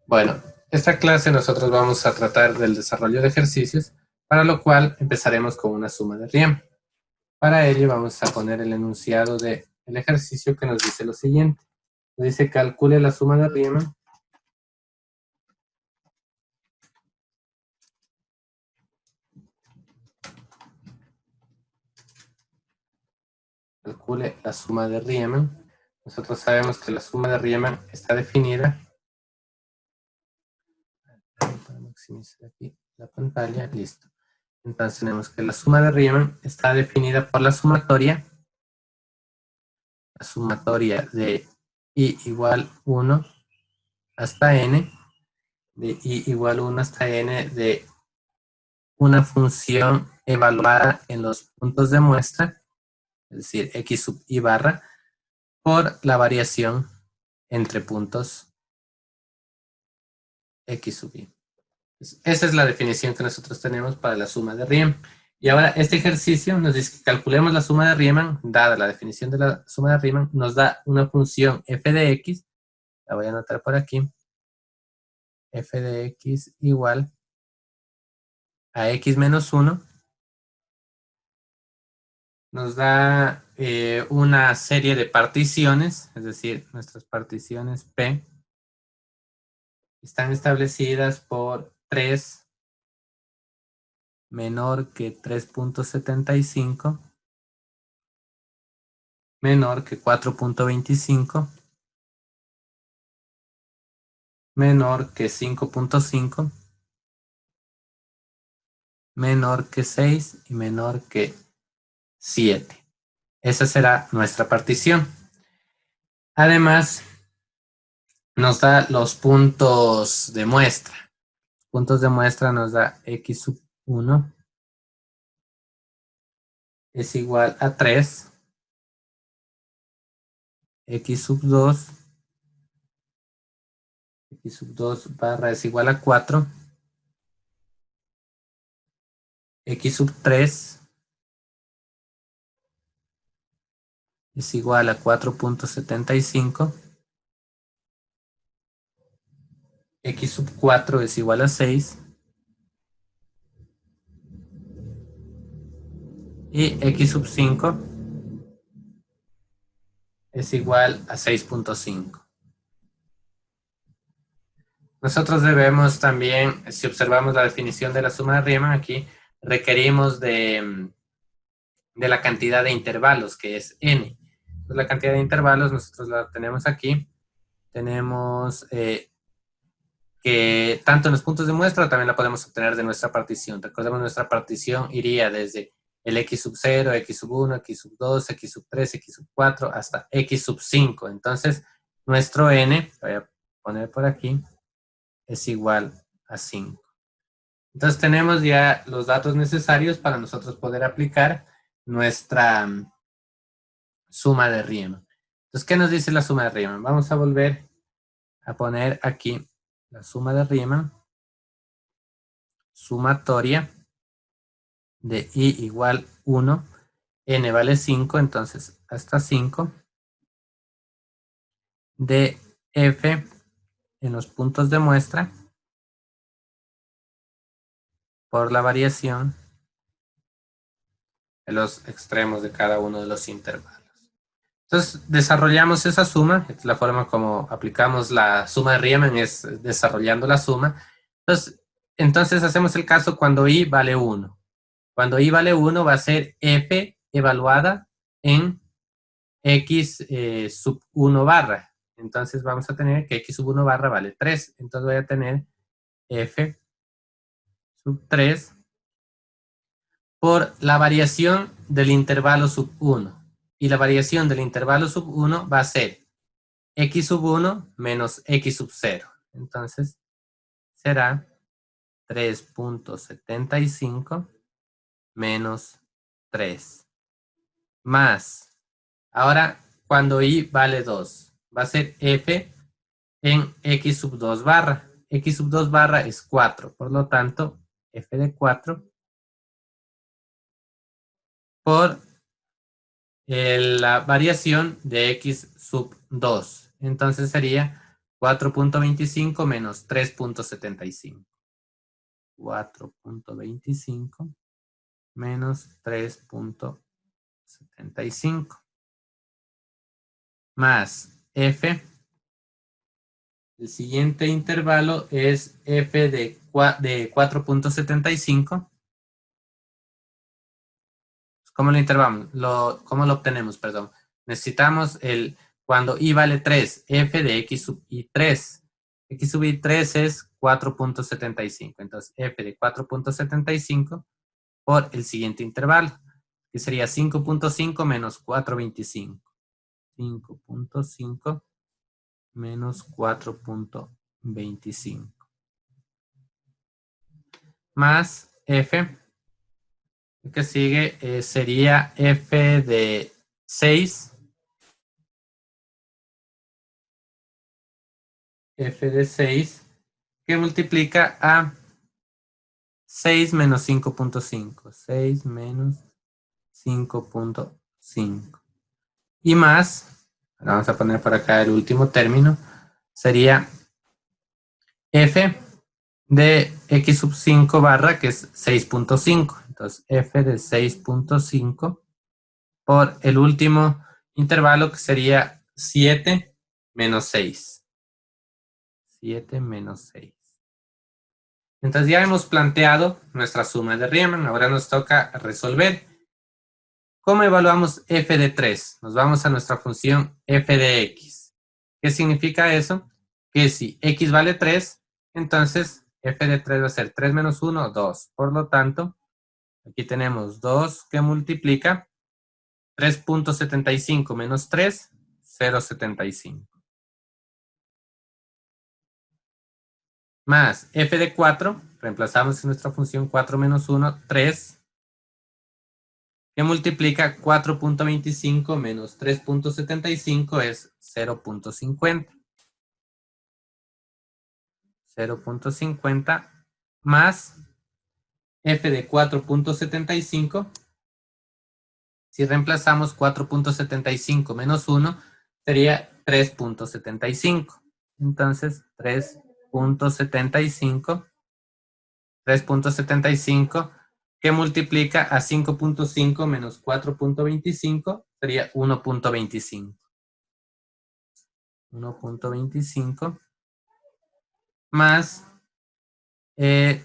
Bueno, esta clase nosotros vamos a tratar del desarrollo de ejercicios, para lo cual empezaremos con una suma de Riemann. Para ello vamos a poner el enunciado del ejercicio que nos dice lo siguiente. Nos dice calcule la suma de Riemann calcule la suma de Riemann. Nosotros sabemos que la suma de Riemann está definida. Para maximizar aquí la pantalla, listo. Entonces tenemos que la suma de Riemann está definida por la sumatoria de i igual 1 hasta n, de i igual 1 hasta n de una función evaluada en los puntos de muestra, es decir, x sub i barra, por la variación entre puntos x sub i. Esa es la definición que nosotros tenemos para la suma de Riemann. Y ahora este ejercicio nos dice que calculemos la suma de Riemann, dada la definición de la suma de Riemann, nos da una función f de x, la voy a anotar por aquí, f de x igual a x menos 1, nos da una serie de particiones, es decir, nuestras particiones P están establecidas por 3 menor que 3.75, menor que 4.25, menor que 5.5, menor que 6 y menor que 7. Esa será nuestra partición. Además, nos da los puntos de muestra. Puntos de muestra nos da x sub 1 es igual a 3, x sub 2, x sub 2 barra es igual a 4, x sub 3 es igual a 4.75, x sub 4 es igual a 6, y x sub 5 es igual a 6.5. Nosotros debemos también, si observamos la definición de la suma de Riemann aquí, requerimos de la cantidad de intervalos, que es n. Entonces, la cantidad de intervalos nosotros la tenemos aquí. Tenemos que tanto en los puntos de muestra también la podemos obtener de nuestra partición. Recordemos, nuestra partición iría desde el x sub 0, x sub 1, x sub 2, x sub 3, x sub 4, hasta x sub 5. Entonces, nuestro n, voy a poner por aquí, es igual a 5. Entonces, tenemos ya los datos necesarios para nosotros poder aplicar nuestra suma de Riemann. Entonces, ¿qué nos dice la suma de Riemann? Vamos a volver a poner aquí la suma de Riemann, sumatoria de i igual 1, n vale 5, entonces hasta 5, de f en los puntos de muestra por la variación de los extremos de cada uno de los intervalos. Entonces desarrollamos esa suma, la forma como aplicamos la suma de Riemann es desarrollando la suma. Entonces hacemos el caso cuando i vale 1. Cuando i vale 1 va a ser f evaluada en x sub 1 barra. Entonces vamos a tener que x sub 1 barra vale 3. Entonces voy a tener f sub 3 por la variación del intervalo sub 1. Y la variación del intervalo sub 1 va a ser x sub 1 menos x sub 0. Entonces será 3.75 menos 3. Más, ahora cuando i vale 2, va a ser f en x sub 2 barra. X sub 2 barra es 4, por lo tanto, f de 4 por la variación de x sub 2. Entonces sería 4.25 menos 3.75. 4.25 menos 3.75. Más f. El siguiente intervalo es f de 4.75. ¿Cómo lo intervamos? ¿Cómo lo obtenemos? Perdón. Necesitamos cuando i vale 3, f de x sub i 3. X sub i 3 es 4.75. Entonces, f de 4.75 por el siguiente intervalo, que sería 5.5 menos 4.25. 5.5 menos 4.25. Más f. El que sigue sería f de 6. F de 6 que multiplica a 6 menos 5.5. 6 menos 5.5. Y más, vamos a poner por acá el último término, sería f de x sub 5 barra, que es 6.5. Entonces, f de 6.5 por el último intervalo, que sería 7 menos 6. 7 menos 6. Entonces ya hemos planteado nuestra suma de Riemann. Ahora nos toca resolver. ¿Cómo evaluamos f de 3? Nos vamos a nuestra función f de x. ¿Qué significa eso? Que si x vale 3, entonces f de 3 va a ser 3 menos 1, 2. Por lo tanto, aquí tenemos 2 que multiplica 3.75 menos 3, 0.75. Más f de 4, reemplazamos en nuestra función 4 menos 1, 3, que multiplica 4.25 menos 3.75 es 0.50. 0.50 más f de 4.75. Si reemplazamos 4.75 menos 1, sería 3.75. Entonces, 3.75 que multiplica a 5.5 menos 4.25 sería 1.25. 1.25 más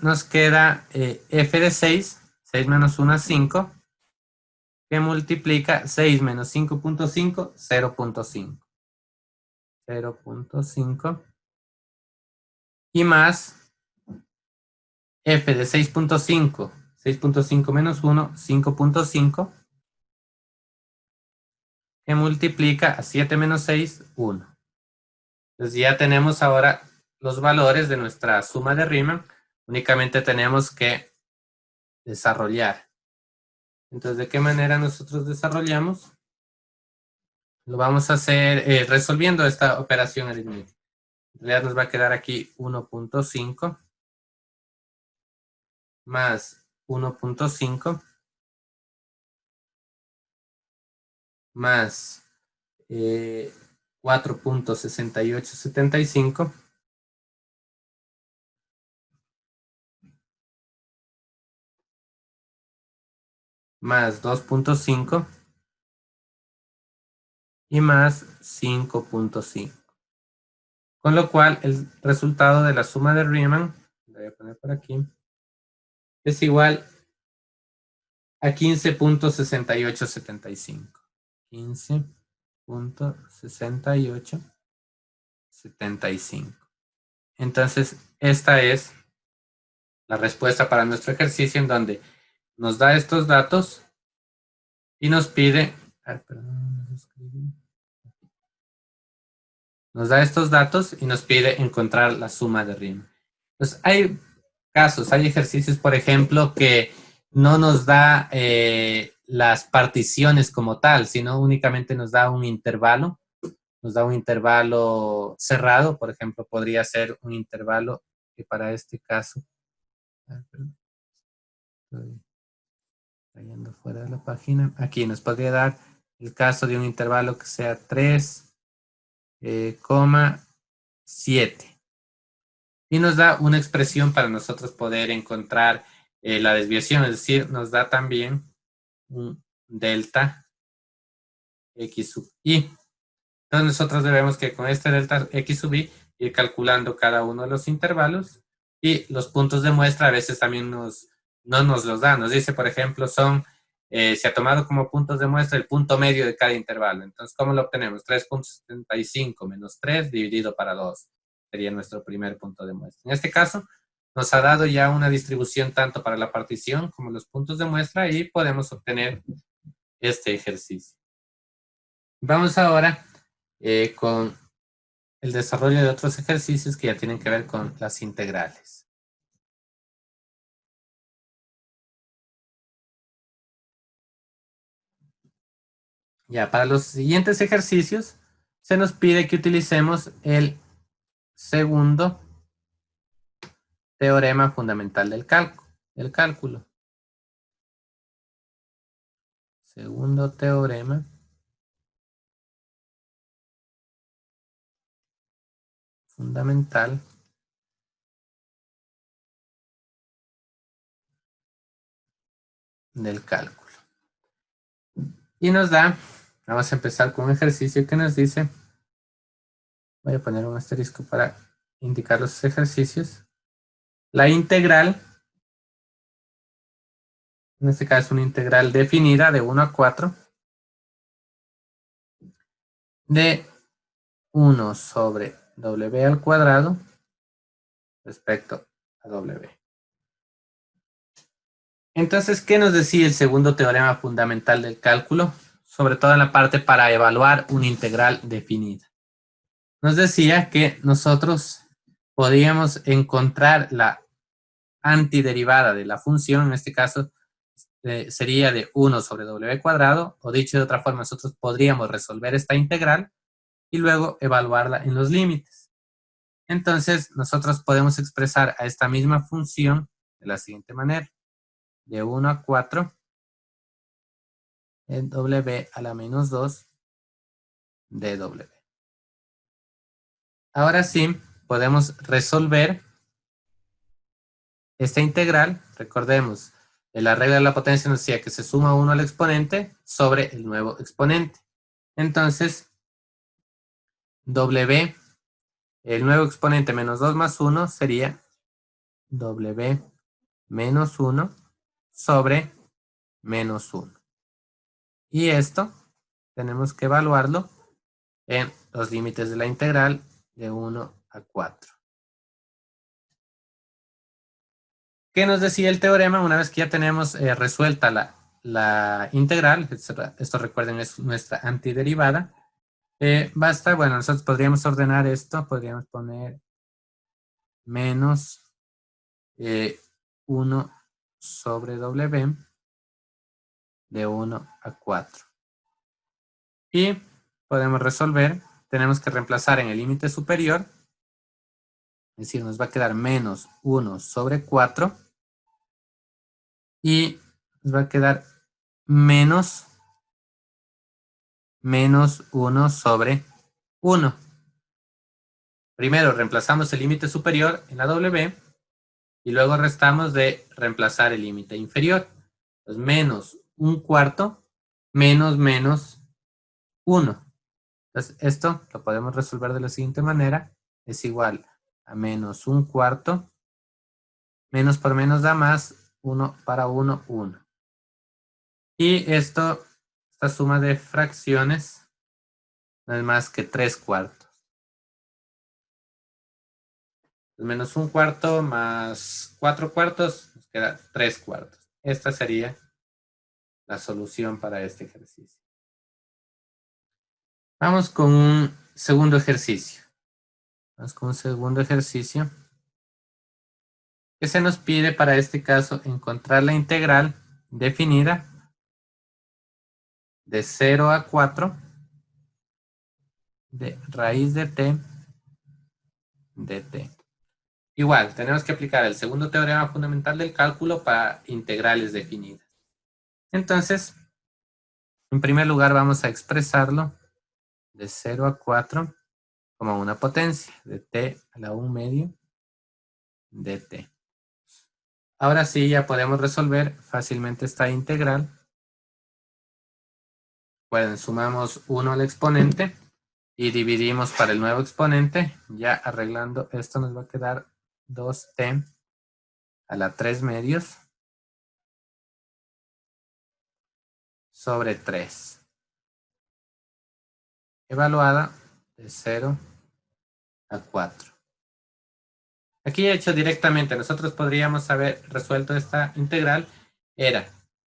nos queda f de 6, 6 menos 1 es 5, que multiplica 6 menos 5.5, 0.5. 0.5 y más f de 6.5, 6.5 menos 1, 5.5, que multiplica a 7 menos 6, 1. Entonces ya tenemos ahora los valores de nuestra suma de Riemann. Únicamente tenemos que desarrollar. Entonces, ¿de qué manera nosotros desarrollamos? Lo vamos a hacer resolviendo esta operación aritmética. En realidad nos va a quedar aquí 1.5 más 1.5 más 4.6875 más 2.5 y más 5.5. Con lo cual, el resultado de la suma de Riemann, lo voy a poner por aquí, es igual a 15.6875. 15.6875. Entonces, esta es la respuesta para nuestro ejercicio, en donde nos da estos datos y nos pide, nos da estos datos y nos pide encontrar la suma de Riemann. Pues hay casos, hay ejercicios, por ejemplo, que no nos da las particiones como tal, sino únicamente nos da un intervalo. Nos da un intervalo cerrado, por ejemplo, podría ser un intervalo que para este caso, estoy cayendo fuera de la página, aquí nos podría dar el caso de un intervalo que sea 3, 7. Y nos da una expresión para nosotros poder encontrar la desviación, es decir, nos da también un delta x sub i. Entonces nosotros debemos que con este delta x sub i ir calculando cada uno de los intervalos y los puntos de muestra a veces también no nos los da. Nos dice, por ejemplo, se ha tomado como puntos de muestra el punto medio de cada intervalo. Entonces, ¿cómo lo obtenemos? 3.75 menos 3 dividido para 2. Sería nuestro primer punto de muestra. En este caso, nos ha dado ya una distribución tanto para la partición como los puntos de muestra y podemos obtener este ejercicio. Vamos ahora con el desarrollo de otros ejercicios que ya tienen que ver con las integrales. Ya, para los siguientes ejercicios se nos pide que utilicemos el segundo teorema fundamental del cálculo. Segundo teorema fundamental del cálculo. Y nos da, vamos a empezar con un ejercicio que nos dice, voy a poner un asterisco para indicar los ejercicios. La integral, en este caso una integral definida de 1 a 4, de 1 sobre w al cuadrado respecto a w. Entonces, ¿qué nos decía el segundo teorema fundamental del cálculo? Sobre todo en la parte para evaluar una integral definida. Nos decía que nosotros podíamos encontrar la antiderivada de la función, en este caso sería de 1 sobre w cuadrado, o dicho de otra forma, nosotros podríamos resolver esta integral y luego evaluarla en los límites. Entonces, nosotros podemos expresar a esta misma función de la siguiente manera. De 1 a 4, en w a la menos 2 de w. Ahora sí, podemos resolver esta integral. Recordemos, la regla de la potencia nos decía que se suma 1 al exponente sobre el nuevo exponente. Entonces, w, el nuevo exponente menos 2 más 1 sería w menos 1 sobre menos 1. Y esto tenemos que evaluarlo en los límites de la integral de 1 a 4. ¿Qué nos decía el teorema? Una vez que ya tenemos resuelta la integral, esto recuerden es nuestra antiderivada, basta, bueno, nosotros podríamos ordenar esto, podríamos poner menos 1 sobre w de 1 a 4. Y podemos resolver, tenemos que reemplazar en el límite superior, es decir, nos va a quedar menos 1 sobre 4 y nos va a quedar menos 1 sobre 1. Primero reemplazamos el límite superior en la w y luego restamos de reemplazar el límite inferior. Entonces, menos 1/4 menos 1. Entonces, esto lo podemos resolver de la siguiente manera. Es igual a menos 1/4. Menos por menos da más. 1 para 1, 1. Y esta suma de fracciones no es más que 3/4. Menos 1/4 más 4/4 nos queda 3/4. Esta sería la solución para este ejercicio. Vamos con un segundo ejercicio. Vamos con un segundo ejercicio que se nos pide para este caso encontrar la integral definida de 0 a 4 de raíz de t de t. Igual, tenemos que aplicar el segundo teorema fundamental del cálculo para integrales definidas. Entonces, en primer lugar vamos a expresarlo de 0 a 4 como una potencia de t a la 1 medio de t. Ahora sí ya podemos resolver fácilmente esta integral. Bueno, sumamos 1 al exponente y dividimos para el nuevo exponente. Ya arreglando esto nos va a quedar 2t a la 3 medios sobre 3. Evaluada de 0 a 4. Aquí he hecho directamente, nosotros podríamos haber resuelto esta integral, era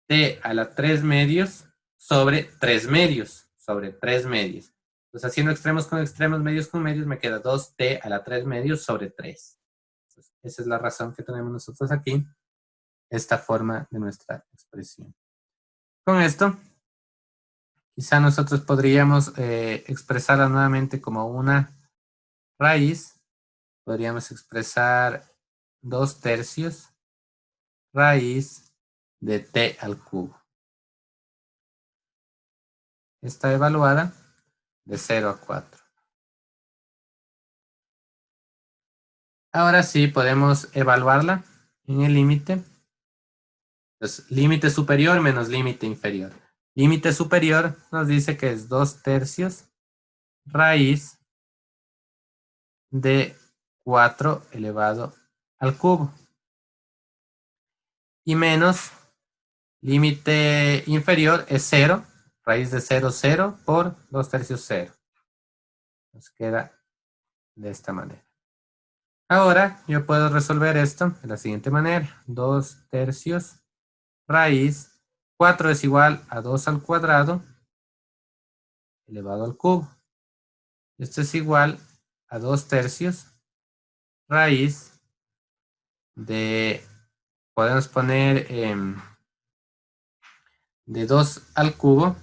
t a la 3 medios sobre 3 medios, sobre 3 medios. Entonces, haciendo extremos con extremos, medios con medios, me queda 2t a la 3 medios sobre 3. Entonces, esa es la razón que tenemos nosotros aquí, esta forma de nuestra expresión. Con esto, quizá nosotros podríamos expresarla nuevamente como una raíz. Podríamos expresar 2/3 raíz de t al cubo. Está evaluada de 0 a 4. Ahora sí podemos evaluarla en el límite. Entonces, límite superior menos límite inferior. Límite superior nos dice que es 2/3 raíz de 4 elevado al cubo. Y menos límite inferior es 0. Raíz de 0, 0 por 2/3 0. Nos queda de esta manera. Ahora yo puedo resolver esto de la siguiente manera. 2/3 raíz. 4 es igual a 2 al cuadrado elevado al cubo. Esto es igual a 2/3 raíz de, podemos poner de 2 al cubo.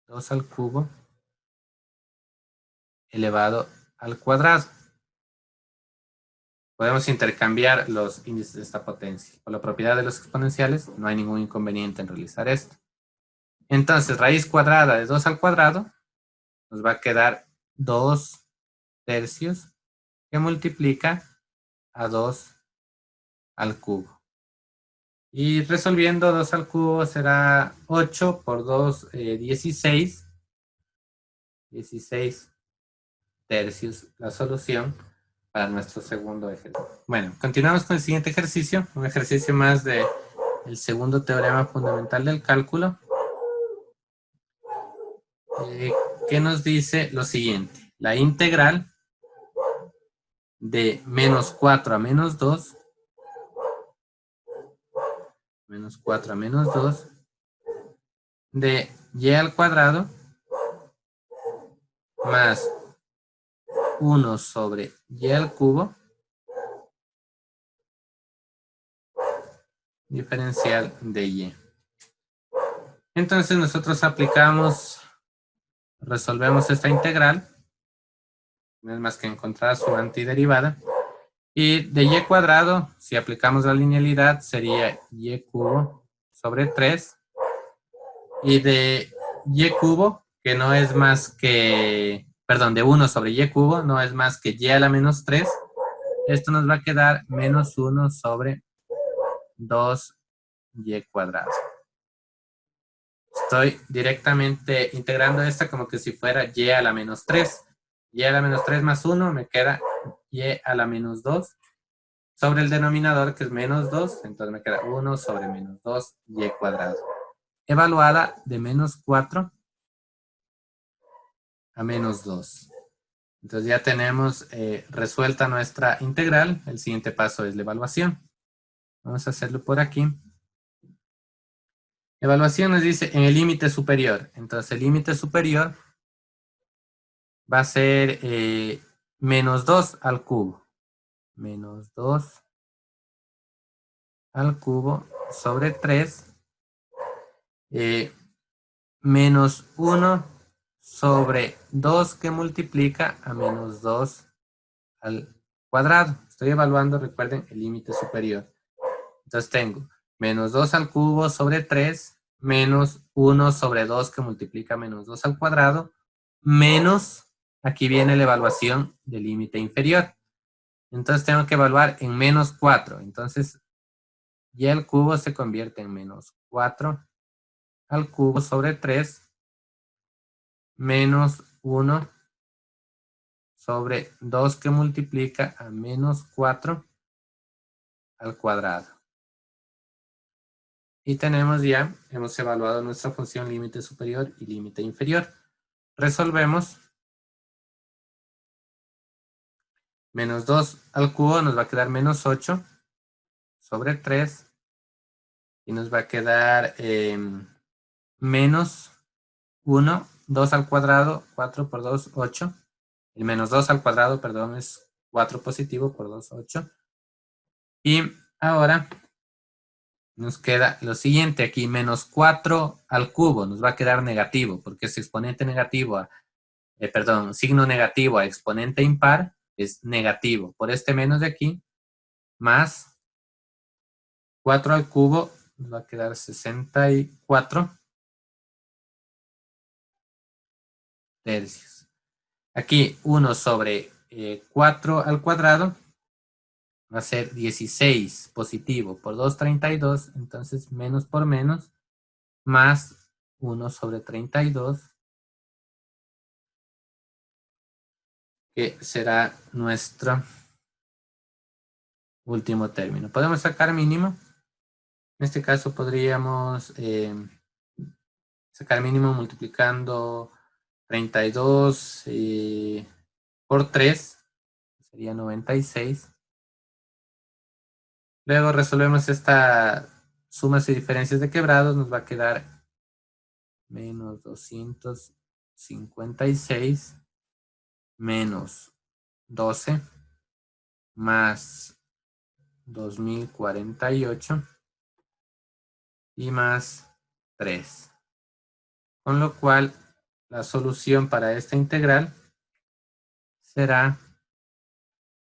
2 al cubo elevado al cuadrado. Podemos intercambiar los índices de esta potencia. Por la propiedad de los exponenciales, no hay ningún inconveniente en realizar esto. Entonces, raíz cuadrada de 2 al cuadrado nos va a quedar 2/3 que multiplica a 2 al cubo. Y resolviendo 2 al cubo será 8 por 2, 16. 16 tercios la solución para nuestro segundo ejercicio. Bueno, continuamos con el siguiente ejercicio, un ejercicio más del segundo teorema fundamental del cálculo, que nos dice lo siguiente: la integral de menos 4 a menos 2, menos 4 a menos 2, de y al cuadrado más 1 sobre y al cubo, diferencial de y. Entonces nosotros resolvemos esta integral, no es más que encontrar su antiderivada, y de y cuadrado, si aplicamos la linealidad, sería y cubo sobre 3, y de y cubo, que no es más que, perdón, de 1 sobre y cubo, no es más que y a la menos 3, esto nos va a quedar menos 1 sobre 2y cuadrado. Estoy directamente integrando esta como que si fuera y a la menos 3. Y a la menos 3 más 1 me queda y a la menos 2 sobre el denominador, que es menos 2. Entonces me queda 1 sobre menos 2y cuadrado. Evaluada de menos 4 a menos 2. Entonces ya tenemos resuelta nuestra integral. El siguiente paso es la evaluación. Vamos a hacerlo por aquí. Evaluación nos dice en el límite superior. Entonces el límite superior va a ser menos 2 al cubo. Menos 2 al cubo sobre 3. Menos 1 sobre 2 que multiplica a menos 2 al cuadrado. Estoy evaluando, recuerden, el límite superior. Entonces tengo menos 2 al cubo sobre 3 menos 1 sobre 2 que multiplica menos 2 al cuadrado, menos, aquí viene la evaluación del límite inferior. Entonces tengo que evaluar en menos 4. Entonces y el cubo se convierte en menos 4 al cubo sobre 3 menos 1 sobre 2 que multiplica a menos 4 al cuadrado. Y tenemos ya, hemos evaluado nuestra función límite superior y límite inferior. Resolvemos. Menos 2 al cubo nos va a quedar menos 8 sobre 3. Y nos va a quedar menos 1, 2 al cuadrado, 4 por 2, 8. El menos 2 al cuadrado, perdón, es 4 positivo por 2, 8. Y ahora nos queda lo siguiente aquí, menos 4 al cubo, nos va a quedar negativo, porque es exponente negativo, signo negativo a exponente impar, es negativo. Por este menos de aquí, más 4 al cubo, nos va a quedar 64 tercios. Aquí 1 sobre 4 al cuadrado va a ser 16 positivo por 2, 32, entonces menos por menos, más 1 sobre 32, que será nuestro último término. Podemos sacar mínimo. En este caso podríamos sacar mínimo multiplicando 32 por 3, sería 96. Luego resolvemos esta sumas y diferencias de quebrados, nos va a quedar menos 256 menos 12 más 2048 y más 3. Con lo cual la solución para esta integral será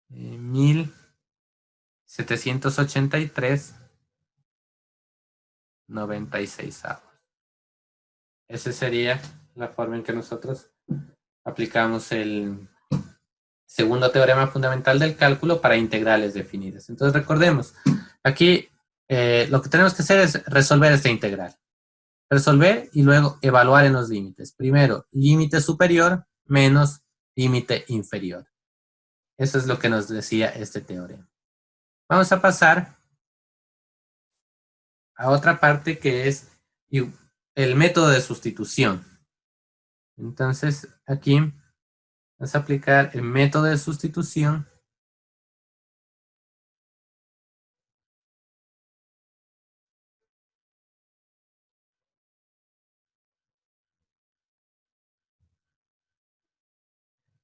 1783,96. Esa sería la forma en que nosotros aplicamos el segundo teorema fundamental del cálculo para integrales definidas. Entonces recordemos, aquí lo que tenemos que hacer es resolver esta integral. Resolver y luego evaluar en los límites. Primero, límite superior menos límite inferior. Eso es lo que nos decía este teorema. Vamos a pasar a otra parte que es el método de sustitución. Entonces, aquí vamos a aplicar el método de sustitución.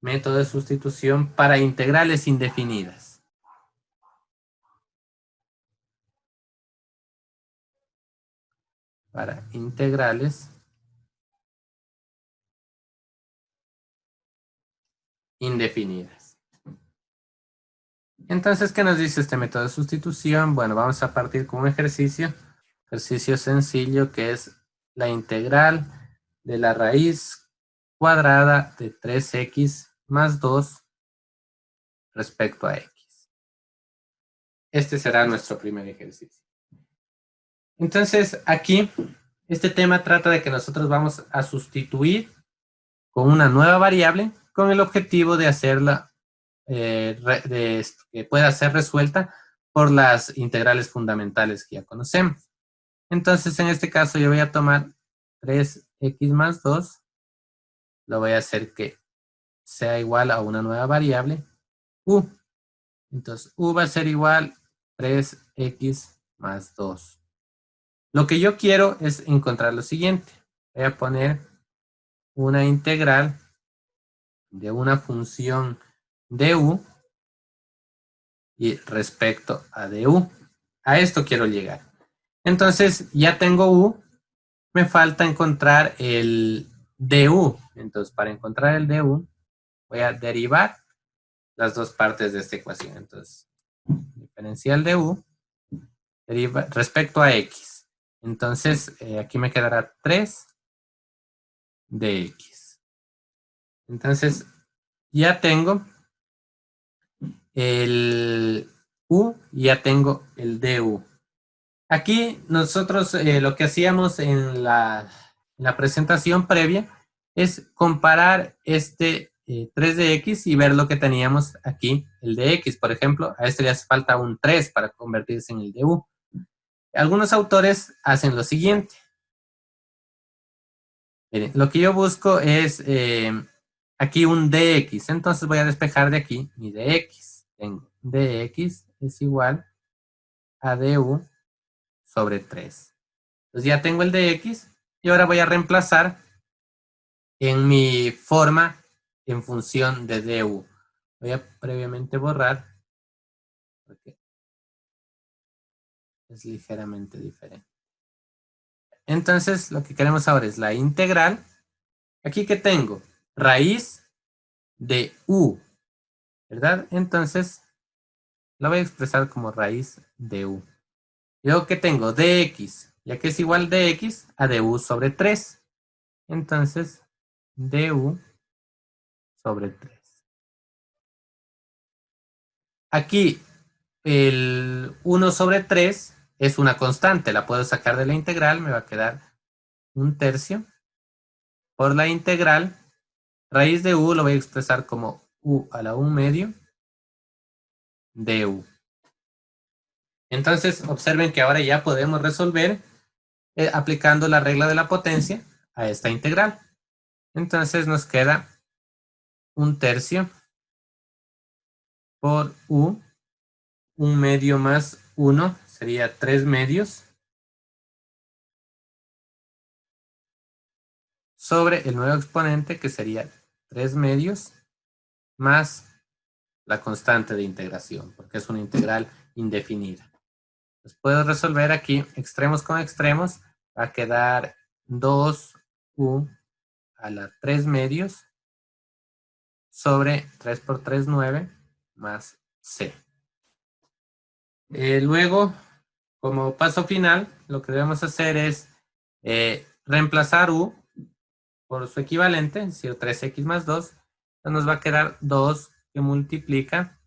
Método de sustitución para integrales indefinidas. Para integrales indefinidas. Entonces, ¿qué nos dice este método de sustitución? Bueno, vamos a partir con un ejercicio sencillo que es la integral de la raíz cuadrada de 3x más 2 respecto a x. Este será nuestro primer ejercicio. Entonces, aquí, este tema trata de que nosotros vamos a sustituir con una nueva variable con el objetivo de hacerla, que pueda ser resuelta por las integrales fundamentales que ya conocemos. Entonces, en este caso, yo voy a tomar 3x más 2, lo voy a hacer que sea igual a una nueva variable, u. Entonces, u va a ser igual 3x más 2. Lo que yo quiero es encontrar lo siguiente. Voy a poner una integral de una función de u y respecto a du. A esto quiero llegar. Entonces, ya tengo u, me falta encontrar el du. Entonces, para encontrar el du, voy a derivar las dos partes de esta ecuación. Entonces, diferencial de u respecto a x. Entonces, aquí me quedará 3 dx. Entonces, ya tengo el u y ya tengo el du. Aquí nosotros lo que hacíamos en la presentación previa es comparar este 3 de x y ver lo que teníamos aquí, el de x. Por ejemplo, a este le hace falta un 3 para convertirse en el de u. Algunos autores hacen lo siguiente. Miren, lo que yo busco es aquí un dx. Entonces voy a despejar de aquí mi dx. Tengo dx es igual a du sobre 3. Entonces ya tengo el dx y ahora voy a reemplazar en mi forma en función de du. Voy a previamente borrar porque es ligeramente diferente. Entonces lo que queremos ahora es la integral. Aquí que tengo raíz de u, ¿verdad? Entonces la voy a expresar como raíz de u. Luego que tengo dx, ya que es igual dx a du sobre 3. Entonces du sobre 3. Aquí el 1 sobre 3 es una constante, la puedo sacar de la integral, me va a quedar un tercio. Por la integral, raíz de u lo voy a expresar como u a la 1 medio de u. Entonces, observen que ahora ya podemos resolver aplicando la regla de la potencia a esta integral. Entonces nos queda un tercio por u, 1 medio más 1 sería 3 medios, sobre el nuevo exponente que sería 3 medios más la constante de integración, porque es una integral indefinida. Pues puedo resolver aquí extremos con extremos, va a quedar 2u a la 3 medios sobre 3 por 3, 9 más c. Luego, como paso final, lo que debemos hacer es reemplazar u por su equivalente, es decir, 3x más 2. Entonces nos va a quedar 2 que multiplica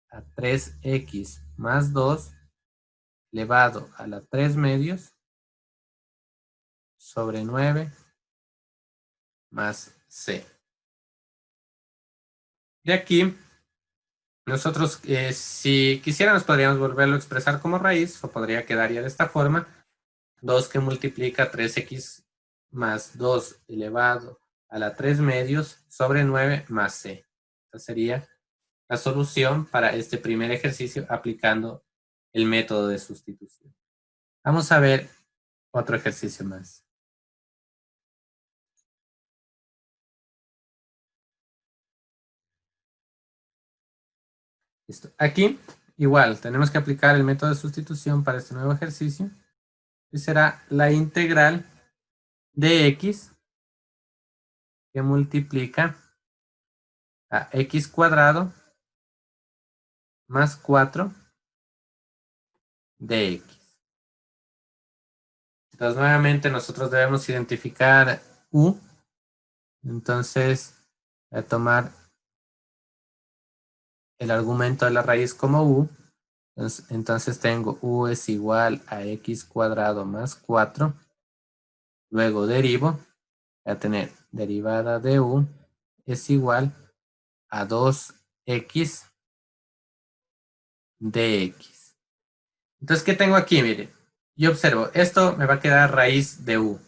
a 3x más 2 elevado a la 3 medios sobre 9 más c. De aquí, nosotros si quisiéramos podríamos volverlo a expresar como raíz, o podría quedar ya de esta forma. 2 que multiplica 3x más 2 elevado a la 3 medios sobre 9 más c. Esta sería la solución para este primer ejercicio aplicando el método de sustitución. Vamos a ver otro ejercicio más. Listo. Aquí, igual, tenemos que aplicar el método de sustitución para este nuevo ejercicio. Y será la integral de x que multiplica a x cuadrado más 4 de x. Entonces, nuevamente, nosotros debemos identificar u. Entonces, voy a tomar el argumento de la raíz como u. Entonces tengo u es igual a x cuadrado más 4. Luego derivo. Voy a tener derivada de u es igual a 2x de x. Entonces, ¿qué tengo aquí? Mire, yo observo, esto me va a quedar raíz de u.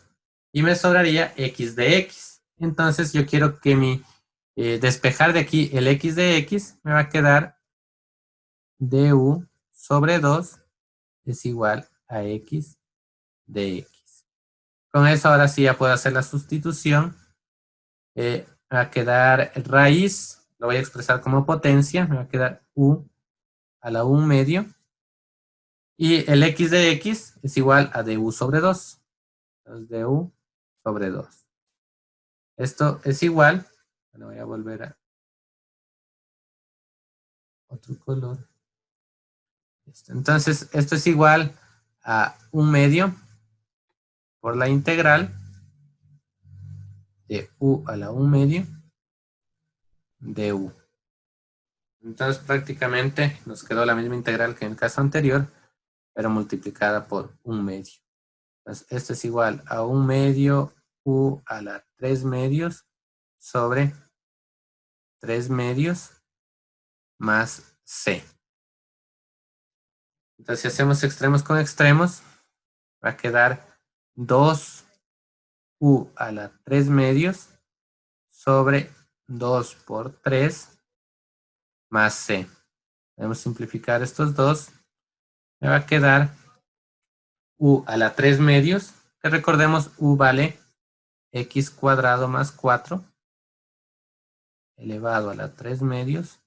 Y me sobraría x de x. Entonces, yo quiero que mi despejar de aquí el x de x me va a quedar du sobre 2 es igual a x de x. Con eso ahora sí ya puedo hacer la sustitución. Va a quedar raíz, lo voy a expresar como potencia, me va a quedar u a la 1 medio. Y el x de x es igual a du sobre 2. Entonces du sobre 2. Esto es igual, bueno, voy a volver a otro color. Entonces, esto es igual a 1 medio por la integral de u a la 1 medio de u. Entonces prácticamente nos quedó la misma integral que en el caso anterior, pero multiplicada por 1 medio. Entonces esto es igual a 1 medio u a la 3 medios sobre 3 medios más c. Entonces si hacemos extremos con extremos, va a quedar 2 u a la 3 medios sobre 2 por 3 más c. Podemos simplificar estos dos. Me va a quedar u a la 3 medios, que recordemos u vale x cuadrado más 4 elevado a la 3 medios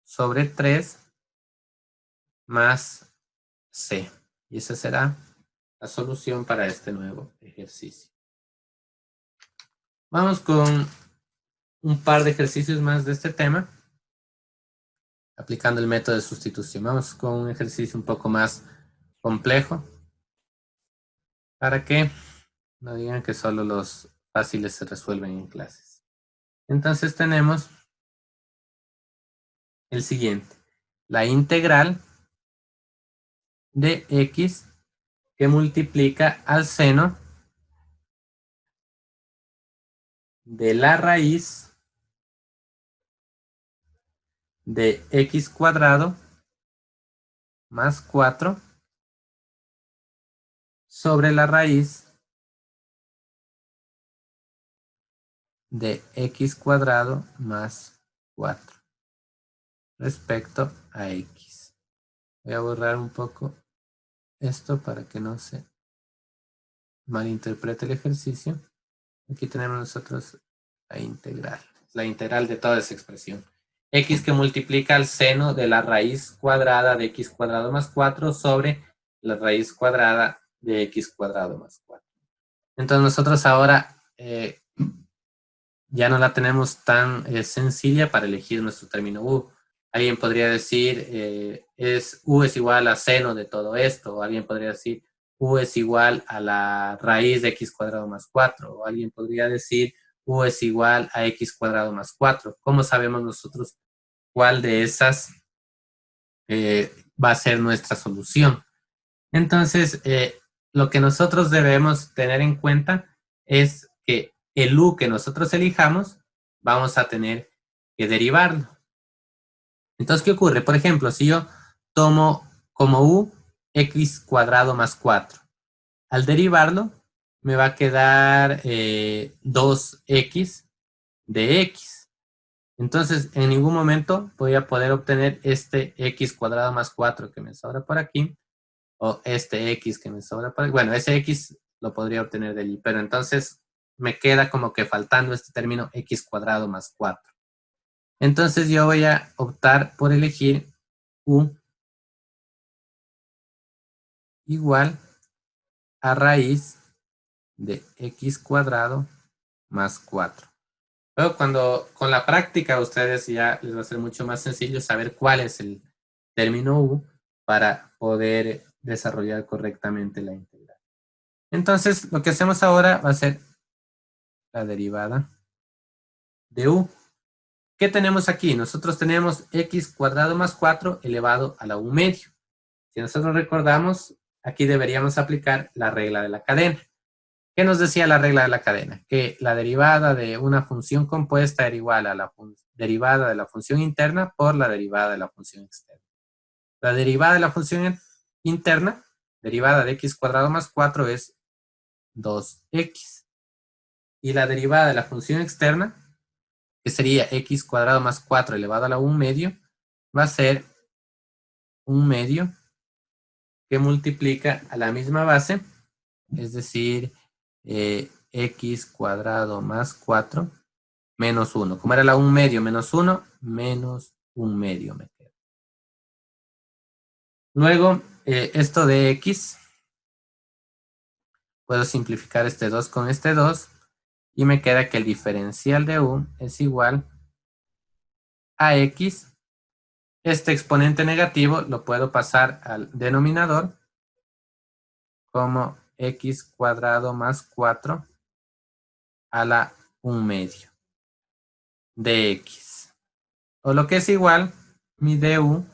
sobre 3 más c. Y esa será la solución para este nuevo ejercicio. Vamos con un par de ejercicios más de este tema, aplicando el método de sustitución. Vamos con un ejercicio un poco más complejo, para que no digan que solo los fáciles se resuelven en clases. Entonces tenemos el siguiente. La integral de x que multiplica al seno de la raíz de x cuadrado más 4 sobre la raíz de x cuadrado más 4 respecto a x. Voy a borrar un poco esto para que no se malinterprete el ejercicio. Aquí tenemos nosotros la integral de toda esa expresión. X que multiplica al seno de la raíz cuadrada de x cuadrado más 4 sobre la raíz cuadrada de x cuadrado más 4. Entonces nosotros ahora ya no la tenemos tan sencilla para elegir nuestro término u. Alguien podría decir u es igual a seno de todo esto, o alguien podría decir u es igual a la raíz de x cuadrado más 4, o alguien podría decir u es igual a x cuadrado más 4. ¿Cómo sabemos nosotros cuál de esas va a ser nuestra solución? Entonces, lo que nosotros debemos tener en cuenta es que el u que nosotros elijamos, vamos a tener que derivarlo. Entonces, ¿qué ocurre? Por ejemplo, si yo tomo como u x cuadrado más 4, al derivarlo, me va a quedar 2x de x. Entonces, en ningún momento voy a poder obtener este x cuadrado más 4 que me sobra por aquí, o este x que me sobra por aquí. Bueno, ese x lo podría obtener de allí, pero entonces me queda como que faltando este término x cuadrado más 4. Entonces yo voy a optar por elegir u igual a raíz de x cuadrado más 4. Luego con la práctica a ustedes ya les va a ser mucho más sencillo saber cuál es el término u para poder desarrollar correctamente la integral. Entonces lo que hacemos ahora va a ser la derivada de u. ¿Qué tenemos aquí? Nosotros tenemos x cuadrado más 4 elevado a la u medio. Si nosotros recordamos, aquí deberíamos aplicar la regla de la cadena. ¿Qué nos decía la regla de la cadena? Que la derivada de una función compuesta era igual a la derivada de la función interna por la derivada de la función externa. La derivada de la función interna, derivada de x cuadrado más 4 es 2x. Y la derivada de la función externa, que sería x cuadrado más 4 elevado a la 1 medio, va a ser 1 medio que multiplica a la misma base, es decir, x cuadrado más 4 menos 1. Como era la 1 medio menos 1, menos 1 medio me queda. Luego, esto de x, puedo simplificar este 2 con este 2 y me queda que el diferencial de u es igual a x. Este exponente negativo lo puedo pasar al denominador como x cuadrado más 4 a la 1 medio de x. O lo que es igual, mi du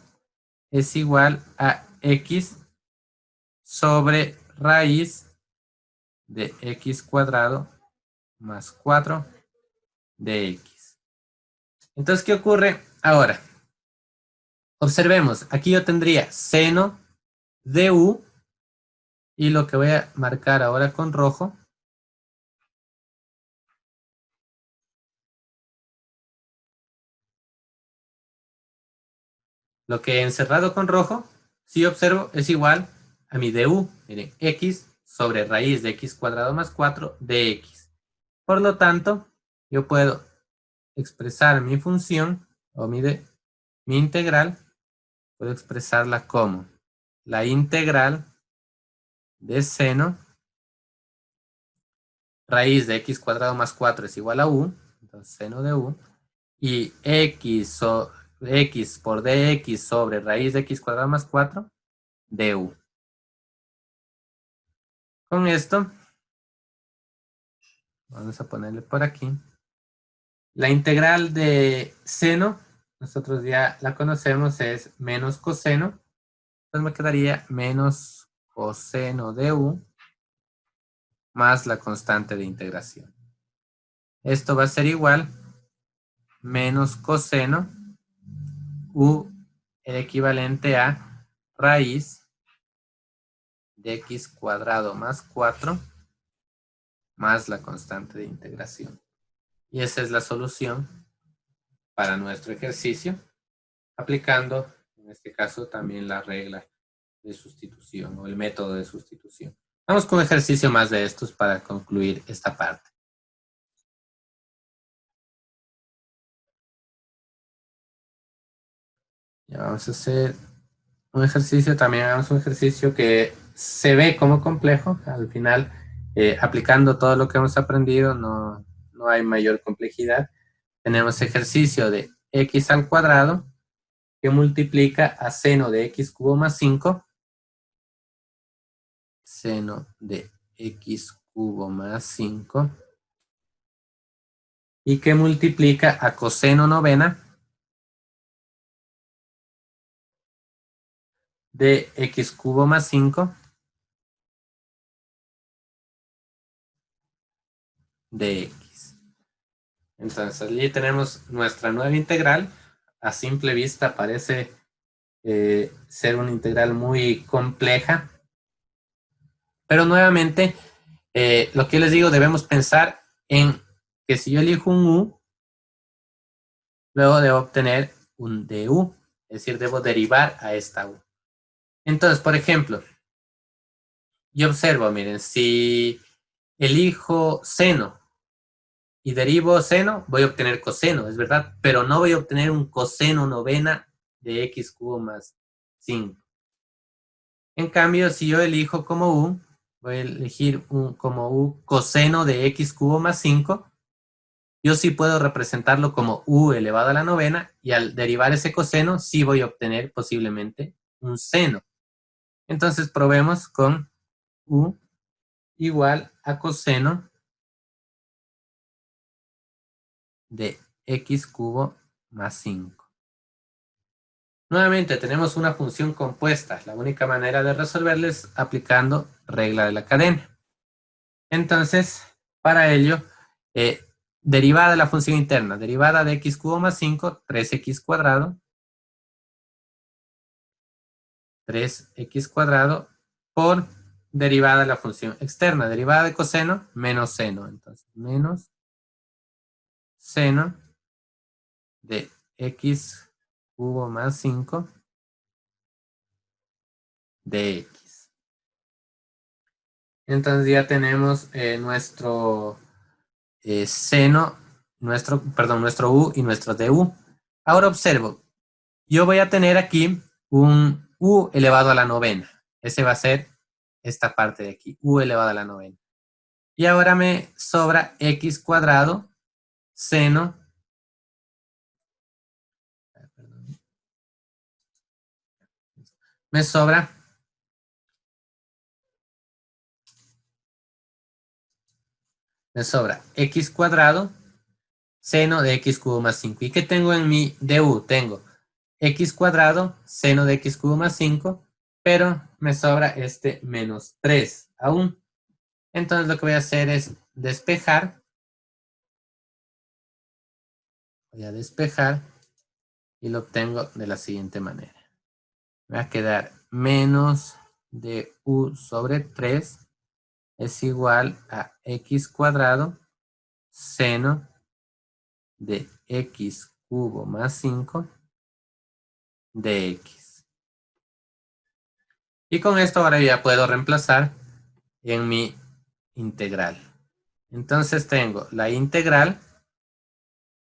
es igual a x sobre raíz de x cuadrado más 4 de x. Entonces, ¿qué ocurre ahora? Observemos, aquí yo tendría seno de u, y lo que voy a marcar ahora con rojo lo que he encerrado con rojo, si observo, es igual a mi du. Miren, x sobre raíz de x cuadrado más 4 de x. Por lo tanto, yo puedo expresar mi función, o mi integral, puedo expresarla como la integral de seno raíz de x cuadrado más 4 es igual a u, entonces seno de u, y x por dx sobre raíz de x cuadrado más 4 du. Con esto, vamos a ponerle por aquí, la integral de seno, nosotros ya la conocemos, es menos coseno, entonces me quedaría menos coseno de u más la constante de integración. Esto va a ser igual menos coseno u, el equivalente a raíz de x cuadrado más 4 más la constante de integración. Y esa es la solución para nuestro ejercicio, aplicando en este caso también la regla de sustitución o el método de sustitución. Vamos con un ejercicio más de estos para concluir esta parte. Ya vamos a hacer un ejercicio, también hagamos un ejercicio que se ve como complejo. Al final, aplicando todo lo que hemos aprendido, no hay mayor complejidad. Tenemos ejercicio de x al cuadrado que multiplica a seno de x cubo más 5. Seno de x cubo más 5. Y que multiplica a coseno novena de x cubo más 5 de x. Entonces, allí tenemos nuestra nueva integral. A simple vista parece ser una integral muy compleja. Pero nuevamente, lo que les digo, debemos pensar en que si yo elijo un u, luego debo obtener un du. Es decir, debo derivar a esta u. Entonces, por ejemplo, yo observo, miren, si elijo seno y derivo seno, voy a obtener coseno, es verdad, pero no voy a obtener un coseno novena de x cubo más 5. En cambio, si yo elijo como u, voy a elegir como u coseno de x cubo más 5, yo sí puedo representarlo como u elevado a la novena, y al derivar ese coseno, sí voy a obtener posiblemente un seno. Entonces probemos con u igual a coseno de x cubo más 5. Nuevamente tenemos una función compuesta. La única manera de resolverla es aplicando regla de la cadena. Entonces, para ello, derivada de la función interna, derivada de x cubo más 5, 3x cuadrado, 3x cuadrado, por derivada de la función externa, derivada de coseno, menos seno. Entonces, menos seno de x cubo más 5 de x. Entonces ya tenemos nuestro seno, nuestro u y nuestro du. Ahora observo, yo voy a tener aquí un u elevado a la novena. Ese va a ser esta parte de aquí, u elevado a la novena. Y ahora me sobra x cuadrado seno me sobra me sobra x cuadrado seno de x cubo más 5. ¿Y qué tengo en mi du? Tengo x cuadrado seno de x cubo más 5, pero me sobra este menos 3 aún. Entonces lo que voy a hacer es despejar. Voy a despejar y lo obtengo de la siguiente manera. Me va a quedar menos du sobre 3 es igual a x cuadrado seno de x cubo más 5 de x. Y con esto ahora ya puedo reemplazar en mi integral. Entonces tengo la integral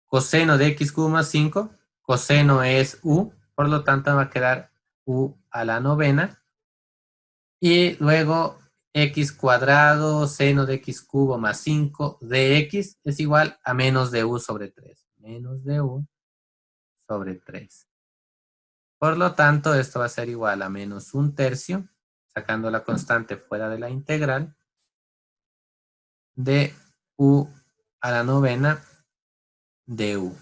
coseno de x cubo más 5. Coseno es u, por lo tanto me va a quedar u a la novena. Y luego x cuadrado seno de x cubo más 5 de x es igual a menos de u sobre 3. Menos de u sobre 3. Por lo tanto, esto va a ser igual a menos 1/3, sacando la constante fuera de la integral, de u a la novena de u.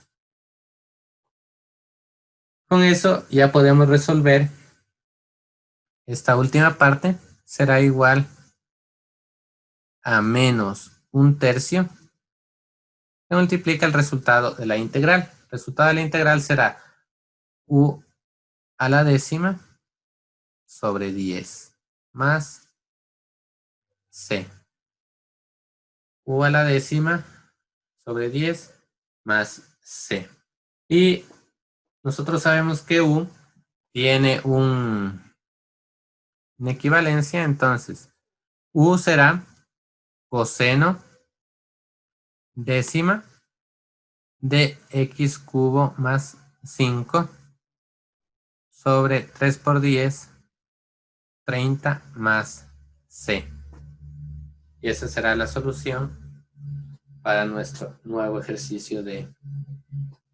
Con eso ya podemos resolver esta última parte. Será igual a menos 1/3 que multiplica el resultado de la integral. El resultado de la integral será u a la décima sobre 10 más c. U a la décima sobre 10 más c. Y nosotros sabemos que u tiene una equivalencia, entonces u será coseno décima de x cubo más 5 sobre 3 por 10, 30 más c. Y esa será la solución para nuestro nuevo ejercicio de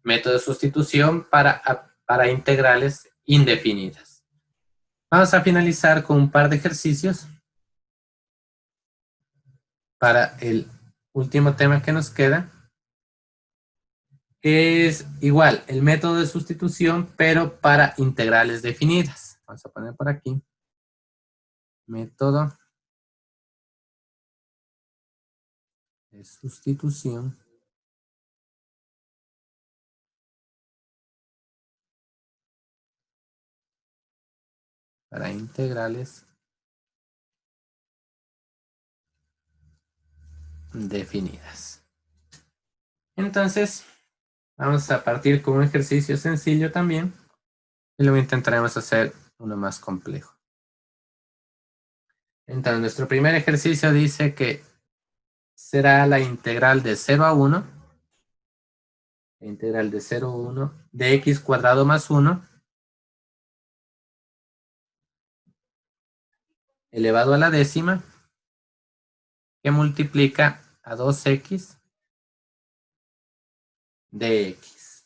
método de sustitución para integrales indefinidas. Vamos a finalizar con un par de ejercicios para el último tema que nos queda, que es igual el método de sustitución, pero para integrales definidas. Vamos a poner por aquí método de sustitución para integrales definidas. Entonces, vamos a partir con un ejercicio sencillo también y luego intentaremos hacer uno más complejo. Entonces, nuestro primer ejercicio dice que será la integral de 0 a 1, la integral de 0 a 1 de x cuadrado más 1 elevado a la décima, que multiplica a 2x de x.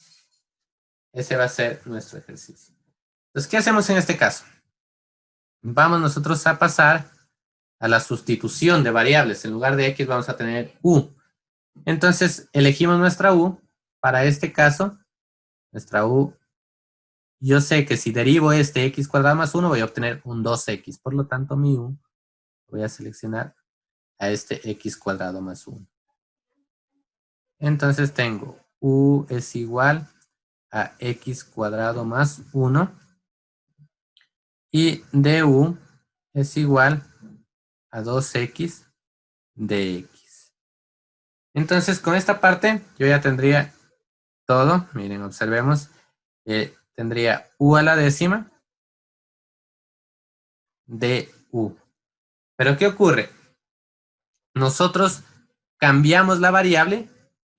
Ese va a ser nuestro ejercicio. Entonces, ¿qué hacemos en este caso? Vamos nosotros a pasar a la sustitución de variables. En lugar de x vamos a tener u. Entonces, elegimos nuestra u. Para este caso, nuestra u, yo sé que si derivo este x cuadrado más 1, voy a obtener un 2x. Por lo tanto, mi u, voy a seleccionar a este x cuadrado más 1. Entonces tengo u es igual a x cuadrado más 1 y du es igual a 2x de x. Entonces con esta parte yo ya tendría todo. Miren, observemos. Tendría u a la décima de u. Pero ¿qué ocurre? Nosotros cambiamos la variable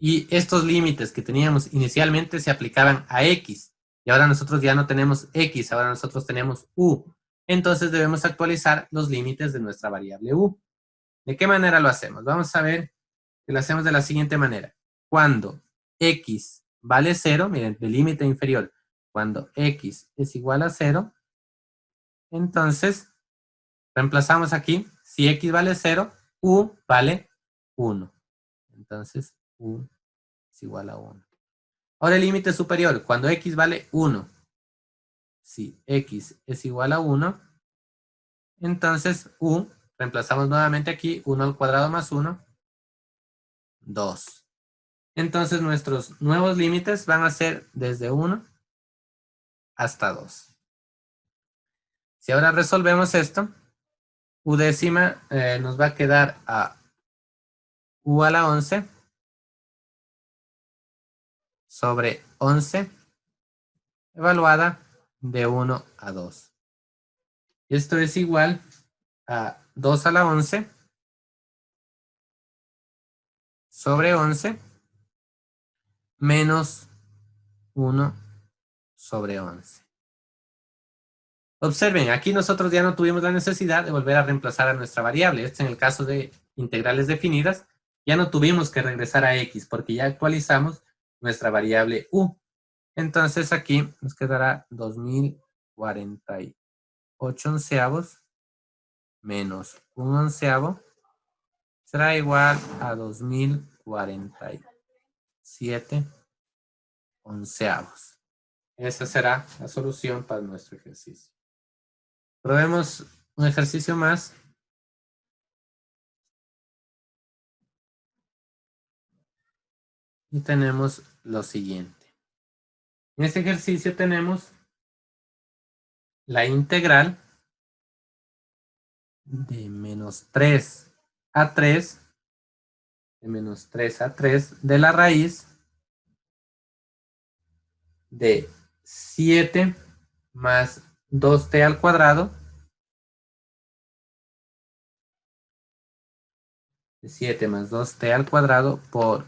y estos límites que teníamos inicialmente se aplicaban a x. Y ahora nosotros ya no tenemos x, ahora nosotros tenemos u. Entonces debemos actualizar los límites de nuestra variable u. ¿De qué manera lo hacemos? Vamos a ver que lo hacemos de la siguiente manera. Cuando x vale 0, miren, del límite inferior, cuando x es igual a 0, entonces reemplazamos aquí, si x vale 0, u vale 1. Entonces, u es igual a 1. Ahora el límite superior, cuando x vale 1. Si x es igual a 1, entonces u, reemplazamos nuevamente aquí, 1 al cuadrado más 1, 2. Entonces nuestros nuevos límites van a ser desde 1 hasta 2. Si ahora resolvemos esto, u décima nos va a quedar a u a la 11 sobre 11 evaluada de 1 a 2. Esto es igual a 2 a la 11 sobre 11 menos 1 sobre 11. Observen, aquí nosotros ya no tuvimos la necesidad de volver a reemplazar a nuestra variable. Esto en el caso de integrales definidas, ya no tuvimos que regresar a x porque ya actualizamos nuestra variable u. Entonces aquí nos quedará 2048 onceavos menos un onceavo será igual a 2047 onceavos. Esa será la solución para nuestro ejercicio. Probemos un ejercicio más. Y tenemos lo siguiente. En este ejercicio tenemos la integral de menos 3 a 3, de menos 3 a 3 de la raíz de 7 más 2t al cuadrado, de 7 más 2t al cuadrado por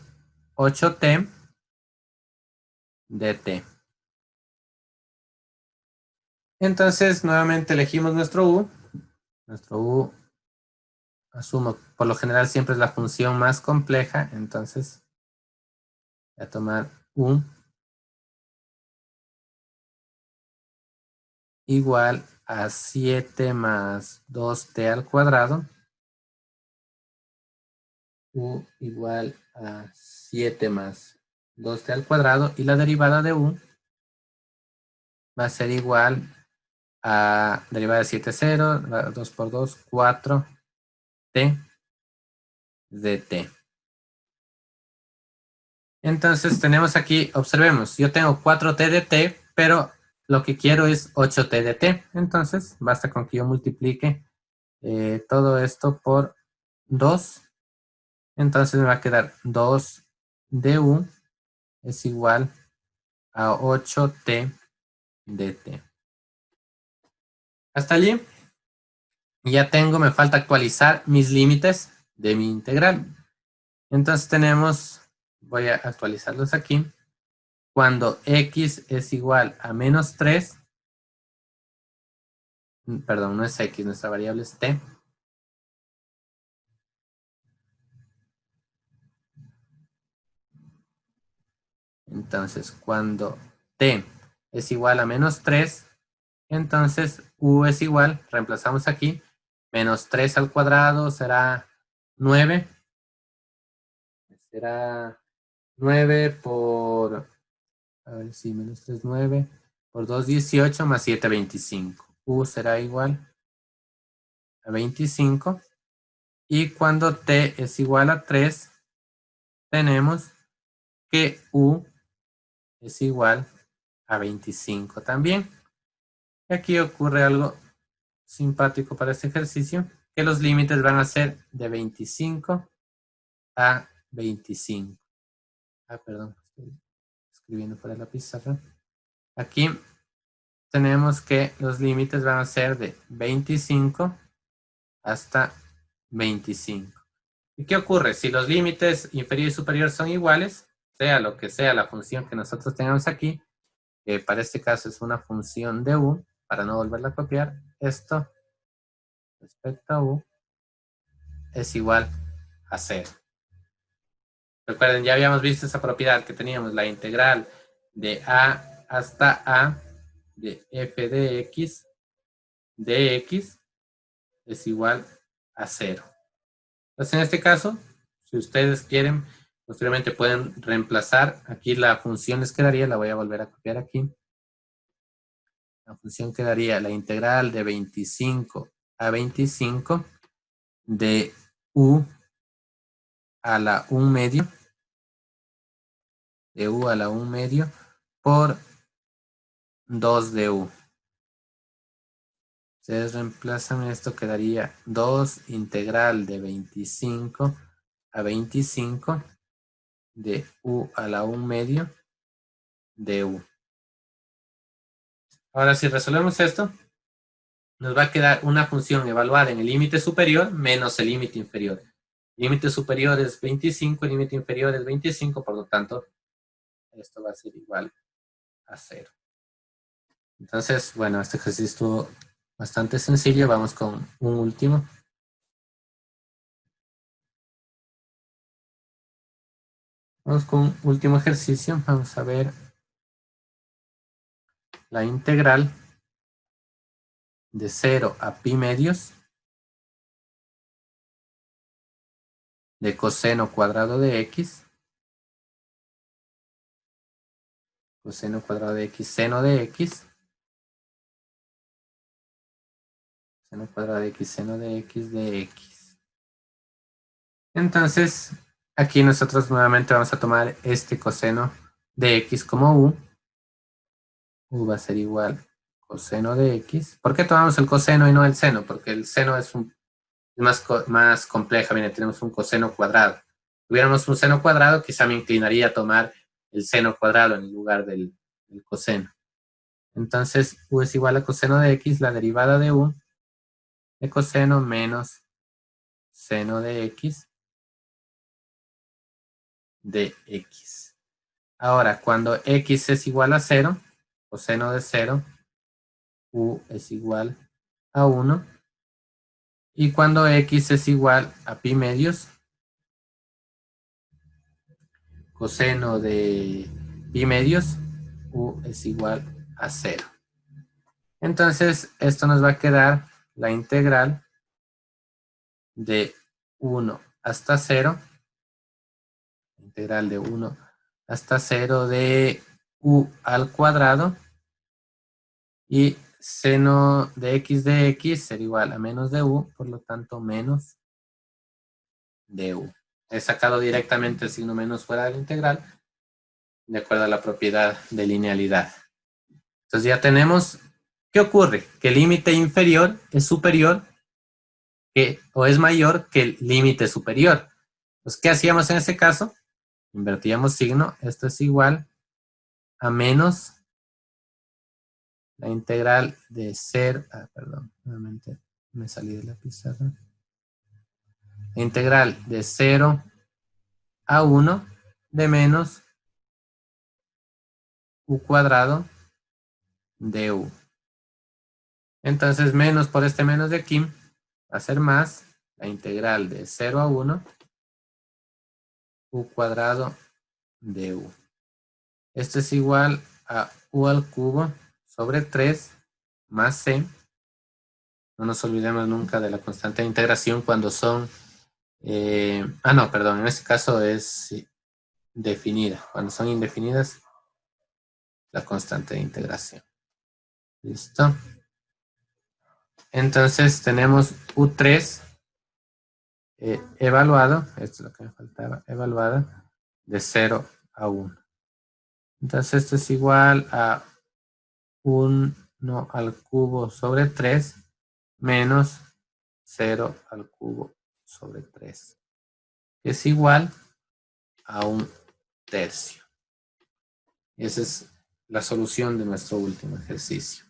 8t de t. Entonces, nuevamente elegimos nuestro u. Nuestro u, asumo, por lo general siempre es la función más compleja. Entonces, voy a tomar u igual a 7 más 2t al cuadrado. U igual a 7 más 2t al cuadrado. Y la derivada de u va a ser igual a derivada de 7, 0, 2 por 2, 4t de t. Entonces tenemos aquí, observemos, yo tengo 4t de t, pero lo que quiero es 8t de t. Entonces basta con que yo multiplique todo esto por 2. Entonces me va a quedar 2 du es igual a 8t de t. Hasta allí ya tengo, me falta actualizar mis límites de mi integral. Entonces tenemos, voy a actualizarlos aquí. Cuando x es igual a menos 3, perdón, no es x, nuestra variable es t. Entonces, cuando t es igual a menos 3, entonces u es igual, reemplazamos aquí, menos 3 al cuadrado será 9. Será 9 por, a ver si menos 3, 9, por 2, 18, más 7, 25. U será igual a 25. Y cuando t es igual a 3, tenemos que u es igual a 25 también. Y aquí ocurre algo simpático para este ejercicio, que los límites van a ser de 25 a 25. Perdón, estoy escribiendo fuera de la pizarra. Aquí tenemos que los límites van a ser de 25 hasta 25. ¿Y qué ocurre? Si los límites inferior y superior son iguales, sea lo que sea la función que nosotros tengamos aquí, que para este caso es una función de u, para no volverla a copiar, esto respecto a u es igual a 0. Recuerden, ya habíamos visto esa propiedad que teníamos, la integral de a hasta a de f de x es igual a 0. Entonces, en este caso, si ustedes quieren, Posteriormente pueden reemplazar. Aquí la función les quedaría, la voy a volver a copiar aquí. La función quedaría la integral de 25 a 25 de u a la 1 medio, de u a la 1 medio por 2 de u. Ustedes reemplazan esto, quedaría 2 integral de 25 a 25 de u a la 1 medio de u. Ahora, si resolvemos esto, nos va a quedar una función evaluada en el límite superior menos el límite inferior. El límite superior es 25, el límite inferior es 25, por lo tanto, esto va a ser igual a 0. Entonces, bueno, este ejercicio estuvo bastante sencillo. Vamos con un último. Vamos con un último ejercicio. Vamos a ver la integral de 0 a pi medios de coseno cuadrado de x, coseno cuadrado de x, seno de x, seno cuadrado de x, seno de x, de x. Entonces, aquí nosotros nuevamente vamos a tomar este coseno de x como u. U va a ser igual coseno de x. ¿Por qué tomamos el coseno y no el seno? Porque el seno es más compleja. Miren, tenemos un coseno cuadrado. Si tuviéramos un seno cuadrado, quizá me inclinaría a tomar el seno cuadrado en lugar del coseno. Entonces, u es igual a coseno de x, la derivada de u, de coseno menos seno de x, de x. Ahora, cuando x es igual a 0, coseno de 0, u es igual a 1. Y cuando x es igual a pi medios, coseno de pi medios, u es igual a 0. Entonces, esto nos va a quedar la integral de 1 hasta 0, integral de 1 hasta 0 de u al cuadrado, y seno de x será igual a menos de u, por lo tanto menos de u. He sacado directamente el signo menos fuera de la integral, de acuerdo a la propiedad de linealidad. Entonces ya tenemos, ¿qué ocurre? Que el límite inferior es superior o es mayor que el límite superior. Pues, ¿qué hacíamos en ese caso? Invertíamos signo. Esto es igual a menos la integral de 0. Perdón, nuevamente me salí de la pizarra. La integral de 0 a 1 de menos u cuadrado de u. Entonces, menos por este menos de aquí va a ser más la integral de 0 a 1 u cuadrado de u. Esto es igual a u al cubo sobre 3 más c. No nos olvidemos nunca de la constante de integración cuando son... no, perdón, en este caso es definida. Cuando son indefinidas, la constante de integración. ¿Listo? Entonces tenemos u3 evaluado, esto es lo que me faltaba, evaluada de 0 a 1. Entonces esto es igual a 1 al cubo sobre 3 menos 0 al cubo sobre 3. Es igual a 1/3. Esa es la solución de nuestro último ejercicio.